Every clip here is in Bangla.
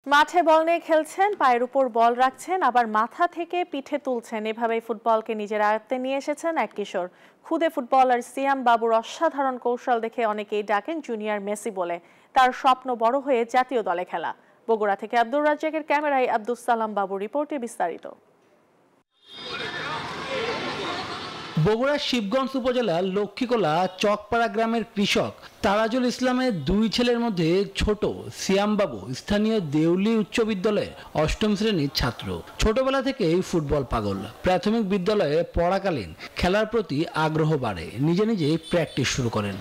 মাঠে বল নিয়ে খেলছেন, পায়ের উপর বল রাখছেন, আবার মাথা থেকে পিঠে তুলছেন। এভাবেই ফুটবলকে নিজের আয়ত্তে নিয়ে এসেছেন এক কিশোর। খুদে ফুটবলার সিয়াম বাবুর অসাধারণ কৌশল দেখে অনেকেই ডাকেন জুনিয়র মেসি বলে। তার স্বপ্ন বড় হয়ে জাতীয় দলে খেলা। বগুড়া থেকে আব্দুর রাজ্জাকের ক্যামেরায় আব্দুস সালাম বাবুর রিপোর্টে বিস্তারিত। বগুড়ার শিবগঞ্জ উপজেলার লক্ষ্মীকোলা চকপাড়া গ্রামের কৃষক তারাজুল ইসলামের দুই ছেলের মধ্যে ছোট সিয়াম বাবু স্থানীয় দেউলি উচ্চ বিদ্যালয়ে অষ্টম শ্রেণীর ছাত্র। ছোটবেলা থেকেই ফুটবল পাগল। প্রাথমিক বিদ্যালয়ে পড়াকালীন খেলার প্রতি আগ্রহ বাড়ে, নিজে নিজেই প্র্যাকটিস শুরু করেন।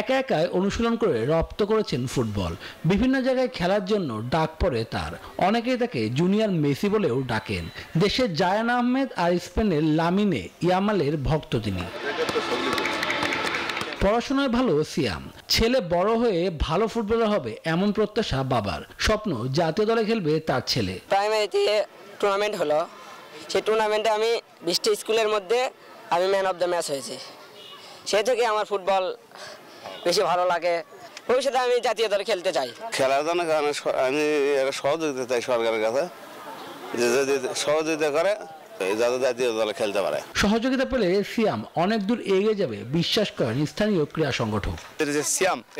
একা একাই অনুশীলন করে রপ্ত করেছেন ফুটবল। বিভিন্ন জায়গায় খেলার জন্য ডাক পড়ে তার। অনেকেই তাকে জুনিয়র মেসি বলেও ডাকেন। দেশের জায়ান আহমেদ আর স্পেনের লামিনে ইয়ামালের ভক্ত তিনি। পড়াশোনায় ভালো সিয়াম, ছেলে বড় হয়ে ভালো ফুটবলার হবে এমন প্রত্যাশা বাবার। স্বপ্ন জাতীয় দলে খেলবে তার ছেলে। প্রাইমারিতে টুর্নামেন্ট হলো, সেই টুর্নামেন্টে আমি 20টা স্কুলের মধ্যে আমি ম্যান অফ দ্য ম্যাচ হয়েছি। সেই থেকে আমার ফুটবল বেশি ভালো লাগে। ভবিষ্যতে আমি জাতীয় দলে খেলতে চাই। খেলার জন্য আমি সহযোগিতা চাই সরকারের কাছে, যে যদি সহযোগিতা করে যাতে জাতীয় দলে খেলতে পারে। সহযোগিতা পেলে সিয়াম অনেক দূর এগিয়ে যাবে বিশ্বাস করেন স্থানীয় ক্রীড়া সংগঠক।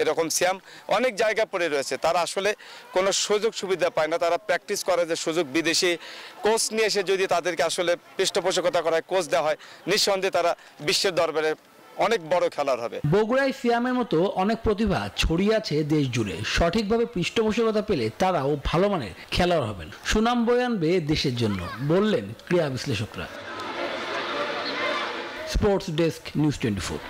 এরকম সিয়াম অনেক জায়গা পড়ে রয়েছে, তারা আসলে কোনো সুযোগ সুবিধা পায় না। তারা প্র্যাকটিস করে যে সুযোগ, বিদেশি কোচ নিয়ে এসে যদি তাদেরকে আসলে পৃষ্ঠপোষকতা করায়, কোচ দেওয়া হয়, নিঃসন্দেহে তারা বিশ্বের দরবারে অনেক বড় খেলার হবে। বগুড়ায় সিয়ামের মতো অনেক প্রতিভা ছড়িয়ে আছে দেশ জুড়ে। সঠিকভাবে পৃষ্ঠপোষকতা পেলে তারাও ভালো মানের খেলোয়াড় হবেন, সুনাম বয়ে আনবে দেশের জন্য, বললেন ক্রীড়া বিশ্লেষকরা। Sports desk, news 24।